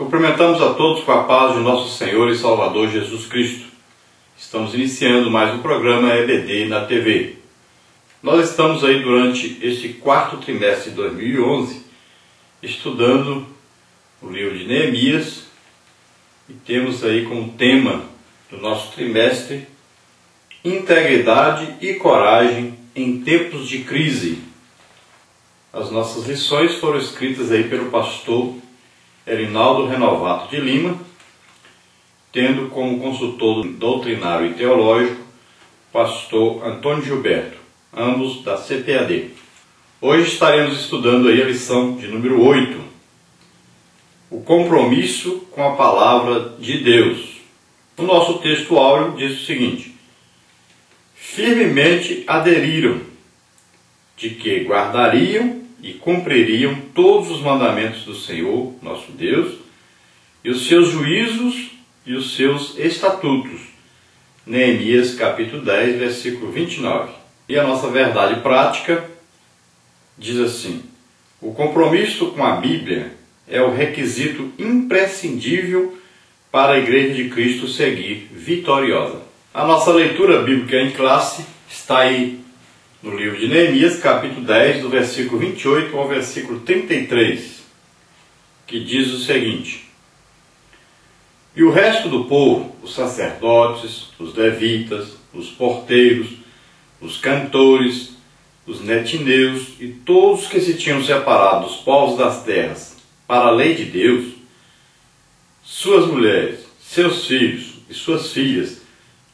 Cumprimentamos a todos com a paz de nosso Senhor e Salvador Jesus Cristo. Estamos iniciando mais um programa EBD na TV. Nós estamos aí durante este quarto trimestre de 2011 estudando o livro de Neemias e temos aí como tema do nosso trimestre integridade e coragem em tempos de crise. As nossas lições foram escritas aí pelo pastor Erinaldo Renovato de Lima, tendo como consultor doutrinário e teológico o pastor Antônio Gilberto, ambos da CPAD. Hoje estaremos estudando aí a lição de número 8, o compromisso com a palavra de Deus. O nosso texto áureo diz o seguinte: firmemente aderiram, de que guardariam e cumpririam todos os mandamentos do Senhor, nosso Deus, e os seus juízos e os seus estatutos. Neemias capítulo 10, versículo 29. E a nossa verdade prática diz assim: o compromisso com a Bíblia é o requisito imprescindível para a Igreja de Cristo seguir vitoriosa. A nossa leitura bíblica em classe está aí no livro de Neemias, capítulo 10, do versículo 28 ao versículo 33, que diz o seguinte: e o resto do povo, os sacerdotes, os levitas, os porteiros, os cantores, os netineus e todos que se tinham separado dos povos das terras para a lei de Deus, suas mulheres, seus filhos e suas filhas,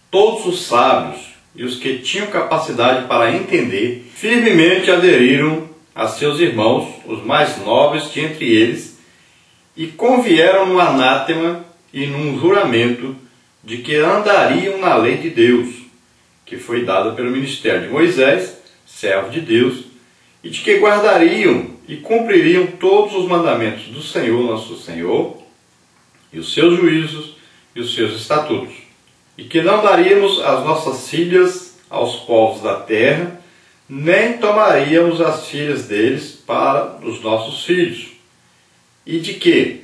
todos os sábios e os que tinham capacidade para entender, firmemente aderiram a seus irmãos, os mais nobres de entre eles, e convieram no anátema e num juramento de que andariam na lei de Deus, que foi dada pelo ministério de Moisés, servo de Deus, e de que guardariam e cumpririam todos os mandamentos do Senhor, nosso Senhor, e os seus juízos e os seus estatutos. E que não daríamos as nossas filhas aos povos da terra, nem tomaríamos as filhas deles para os nossos filhos. E de que,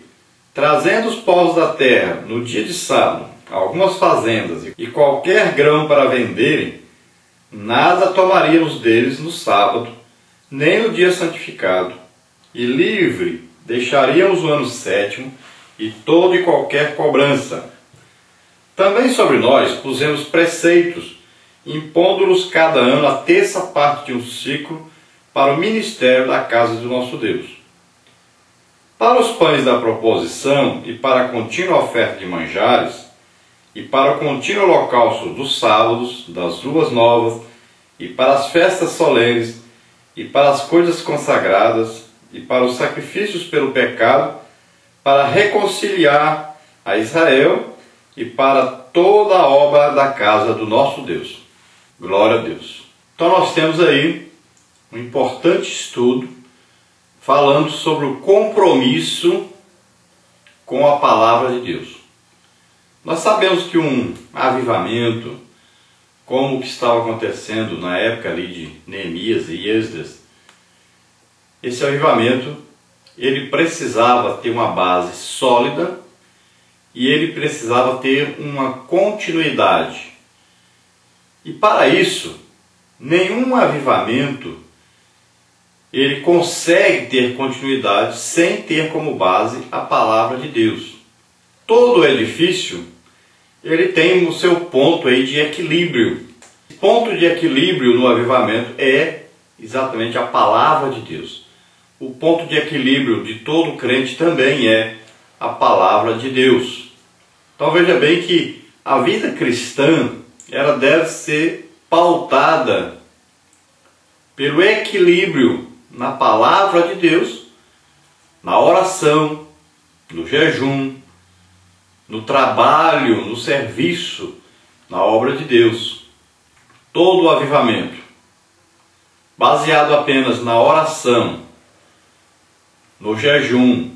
trazendo os povos da terra no dia de sábado algumas fazendas e qualquer grão para venderem, nada tomaríamos deles no sábado, nem no dia santificado, e livre deixaríamos o ano sétimo e toda e qualquer cobrança. Também sobre nós pusemos preceitos, impondo-nos cada ano a terça parte de um ciclo para o ministério da casa do nosso Deus. Para os pães da proposição e para a contínua oferta de manjares, e para o contínuo holocausto dos sábados, das luas novas, e para as festas solenes, e para as coisas consagradas, e para os sacrifícios pelo pecado, para reconciliar a Israel, e para toda a obra da casa do nosso Deus. Glória a Deus. Então nós temos aí um importante estudo falando sobre o compromisso com a palavra de Deus. Nós sabemos que um avivamento, como o que estava acontecendo na época ali de Neemias e Esdras, esse avivamento, ele precisava ter uma base sólida e ele precisava ter uma continuidade. E para isso, nenhum avivamento ele consegue ter continuidade sem ter como base a palavra de Deus. Todo edifício ele tem o seu ponto aí de equilíbrio. O ponto de equilíbrio no avivamento é exatamente a palavra de Deus. O ponto de equilíbrio de todo crente também é a palavra de Deus. Então veja bem que a vida cristã ela deve ser pautada pelo equilíbrio na palavra de Deus, na oração, no jejum, no trabalho, no serviço, na obra de Deus. Todo o avivamento, baseado apenas na oração, no jejum,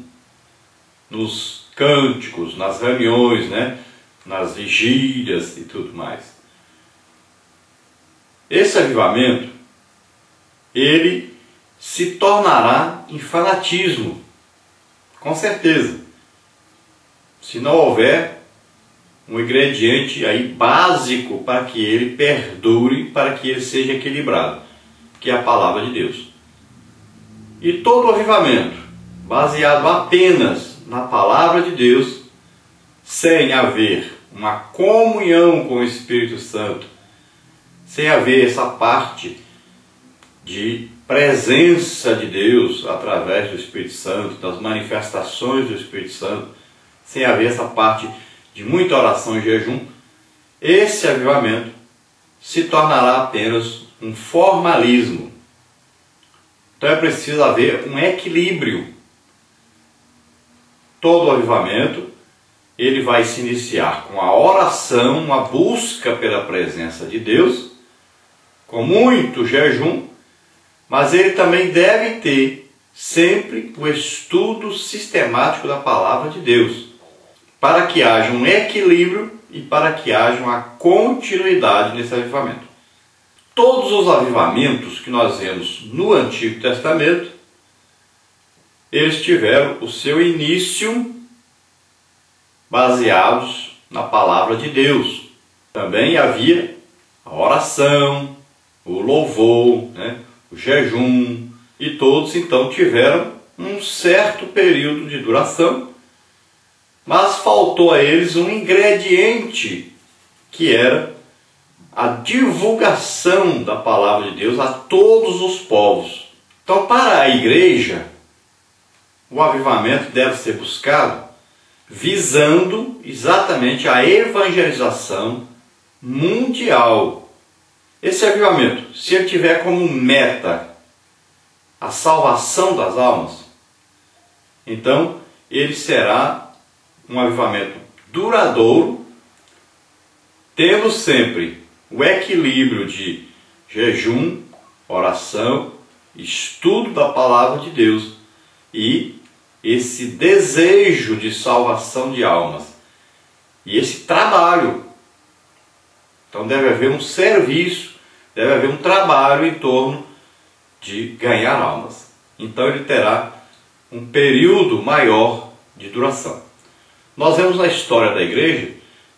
nos cânticos, nas reuniões, nas vigílias e tudo mais. Esse avivamento, ele se tornará em fanatismo, com certeza. se não houver um ingrediente aí básico para que ele perdure, para que ele seja equilibrado, que é a palavra de Deus. E todo avivamento baseado apenas na palavra de Deus, sem haver uma comunhão com o Espírito Santo, sem haver essa parte de presença de Deus através do Espírito Santo, das manifestações do Espírito Santo, sem haver essa parte de muita oração e jejum, esse avivamento se tornará apenas um formalismo. Então é preciso haver um equilíbrio. Todo avivamento, ele vai se iniciar com a oração, uma busca pela presença de Deus, com muito jejum, mas ele também deve ter sempre o estudo sistemático da palavra de Deus, para que haja um equilíbrio e para que haja uma continuidade nesse avivamento. Todos os avivamentos que nós vemos no Antigo Testamento, eles tiveram o seu início baseados na palavra de Deus. Também havia a oração, o louvor, o jejum, e todos então tiveram um certo período de duração, mas faltou a eles um ingrediente que era a divulgação da palavra de Deus a todos os povos. Então, para a igreja, o avivamento deve ser buscado visando exatamente a evangelização mundial. Esse avivamento, se ele tiver como meta a salvação das almas, então ele será um avivamento duradouro, tendo sempre o equilíbrio de jejum, oração, estudo da palavra de Deus e esse desejo de salvação de almas e esse trabalho. Então deve haver um serviço, deve haver um trabalho em torno de ganhar almas. Então ele terá um período maior de duração. Nós vemos na história da igreja,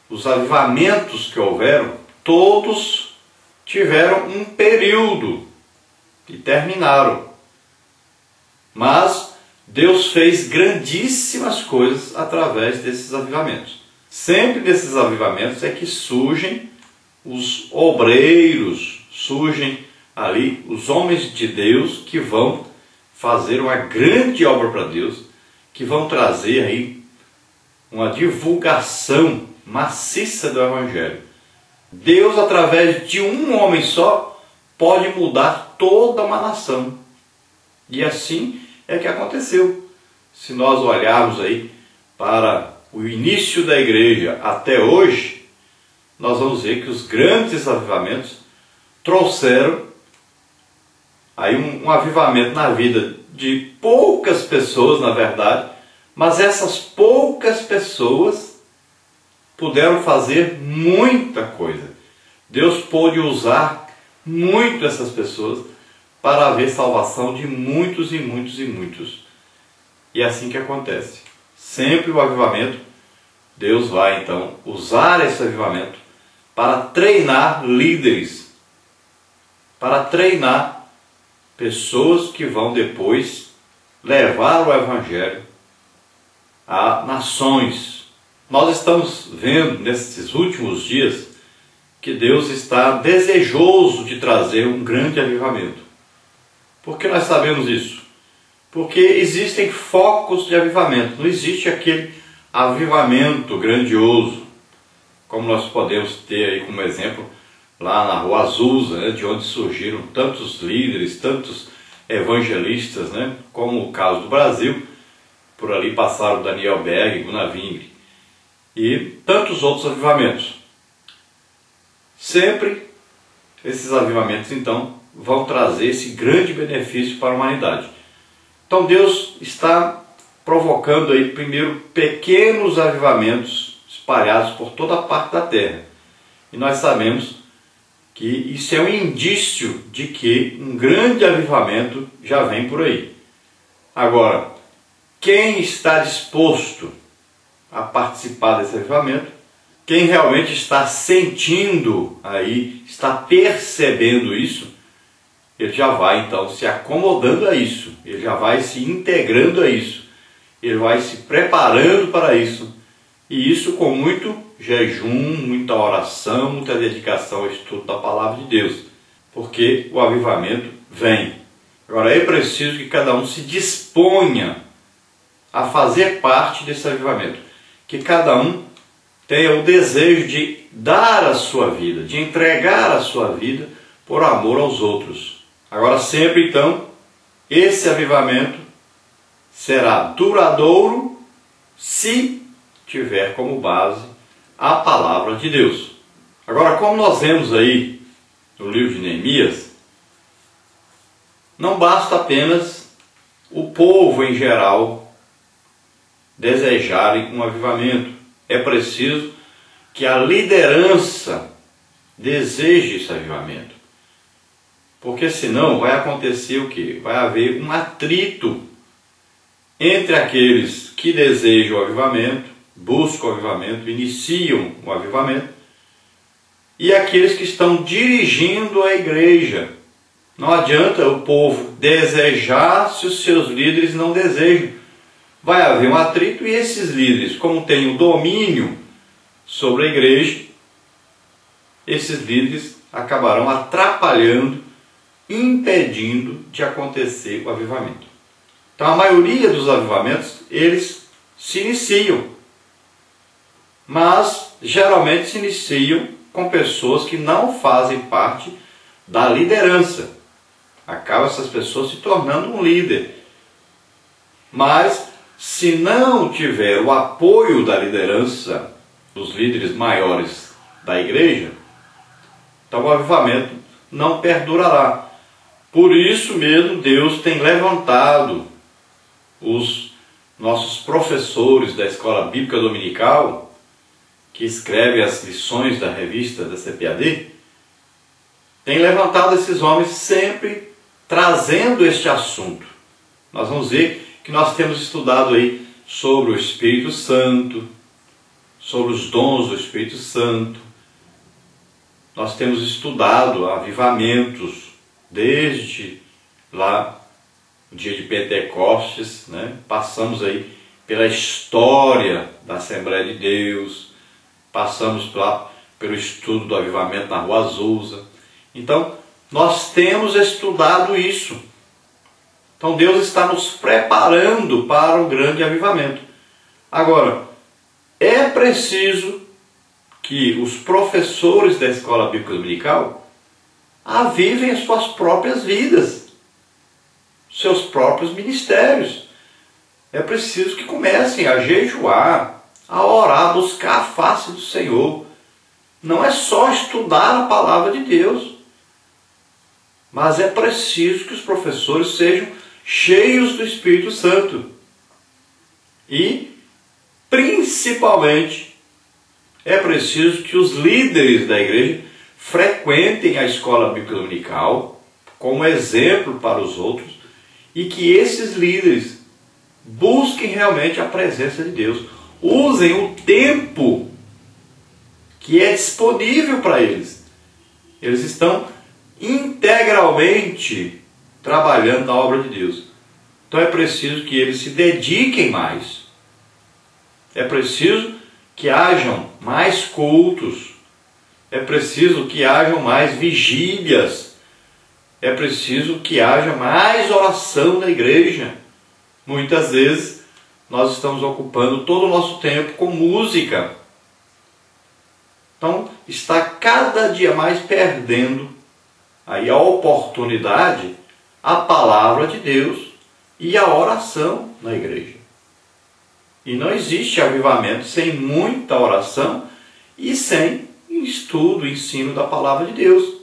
os avivamentos que houveram, todos tiveram um período e terminaram. Mas Deus fez grandíssimas coisas através desses avivamentos. Sempre desses avivamentos é que surgem os obreiros, surgem ali os homens de Deus que vão fazer uma grande obra para Deus, que vão trazer aí uma divulgação maciça do Evangelho. Deus, através de um homem só, pode mudar toda uma nação. E assim é que aconteceu. Se nós olharmos aí para o início da igreja até hoje, nós vamos ver que os grandes avivamentos trouxeram aí um avivamento na vida de poucas pessoas, na verdade, mas essas poucas pessoas puderam fazer muita coisa. Deus pôde usar muito essas pessoas para haver salvação de muitos e muitos e muitos. E é assim que acontece. Sempre o avivamento, Deus vai então usar esse avivamento para treinar líderes, para treinar pessoas que vão depois levar o Evangelho a nações. Nós estamos vendo nesses últimos dias que Deus está desejoso de trazer um grande avivamento. Por que nós sabemos isso? Porque existem focos de avivamento. Não existe aquele avivamento grandioso, como nós podemos ter aí como exemplo lá na Rua Azusa, de onde surgiram tantos líderes, tantos evangelistas, como o caso do Brasil. Por ali passaram Daniel Berg, Gunnar Wingre e tantos outros avivamentos. Sempre esses avivamentos, então, vão trazer esse grande benefício para a humanidade. Então Deus está provocando aí primeiro pequenos avivamentos espalhados por toda a parte da terra. E nós sabemos que isso é um indício de que um grande avivamento já vem por aí. Agora, quem está disposto a participar desse avivamento, quem realmente está sentindo aí, está percebendo isso, ele já vai então se acomodando a isso, ele já vai se integrando a isso, ele vai se preparando para isso, e isso com muito jejum, muita oração, muita dedicação ao estudo da palavra de Deus, porque o avivamento vem. Agora é preciso que cada um se disponha a fazer parte desse avivamento, que cada um tenha o desejo de dar a sua vida, de entregar a sua vida por amor aos outros. Agora sempre então, esse avivamento será duradouro se tiver como base a palavra de Deus. Agora, como nós vemos aí no livro de Neemias, não basta apenas o povo em geral desejarem um avivamento. É preciso que a liderança deseje esse avivamento. Porque senão vai acontecer o quê? Vai haver um atrito entre aqueles que desejam o avivamento, buscam o avivamento, iniciam o avivamento, e aqueles que estão dirigindo a igreja. Não adianta o povo desejar se os seus líderes não desejam. Vai haver um atrito e esses líderes, como têm o domínio sobre a igreja, esses líderes acabarão atrapalhando, impedindo de acontecer o avivamento. Então a maioria dos avivamentos, eles se iniciam, mas geralmente se iniciam com pessoas que não fazem parte da liderança. Acabam essas pessoas se tornando um líder. Mas se não tiver o apoio da liderança, dos líderes maiores da igreja, então o avivamento não perdurará. Por isso mesmo Deus tem levantado os nossos professores da Escola Bíblica Dominical, que escrevem as lições da revista da CPAD, tem levantado esses homens sempre trazendo este assunto. Nós vamos ver que nós temos estudado aí sobre o Espírito Santo, sobre os dons do Espírito Santo. Nós temos estudado avivamentos desde lá o dia de Pentecostes, né? Passamos aí pela história da Assembleia de Deus, passamos pelo estudo do avivamento na Rua Azusa. Então, nós temos estudado isso. Então, Deus está nos preparando para o grande avivamento. Agora, é preciso que os professores da Escola Bíblica Dominical avivem as suas próprias vidas, seus próprios ministérios. É preciso que comecem a jejuar, a orar, a buscar a face do Senhor. Não é só estudar a palavra de Deus, mas é preciso que os professores sejam cheios do Espírito Santo. E, principalmente, é preciso que os líderes da igreja frequentem a Escola Bíblica Dominical como exemplo para os outros, e que esses líderes busquem realmente a presença de Deus. Usem o tempo que é disponível para eles. Eles estão integralmente trabalhando na obra de Deus. Então é preciso que eles se dediquem mais. É preciso que hajam mais cultos. É preciso que hajam mais vigílias. É preciso que haja mais oração na igreja. Muitas vezes nós estamos ocupando todo o nosso tempo com música. Então está cada dia mais perdendo aí a oportunidade, a palavra de Deus e a oração na igreja. E não existe avivamento sem muita oração e sem estudo, ensino da palavra de Deus.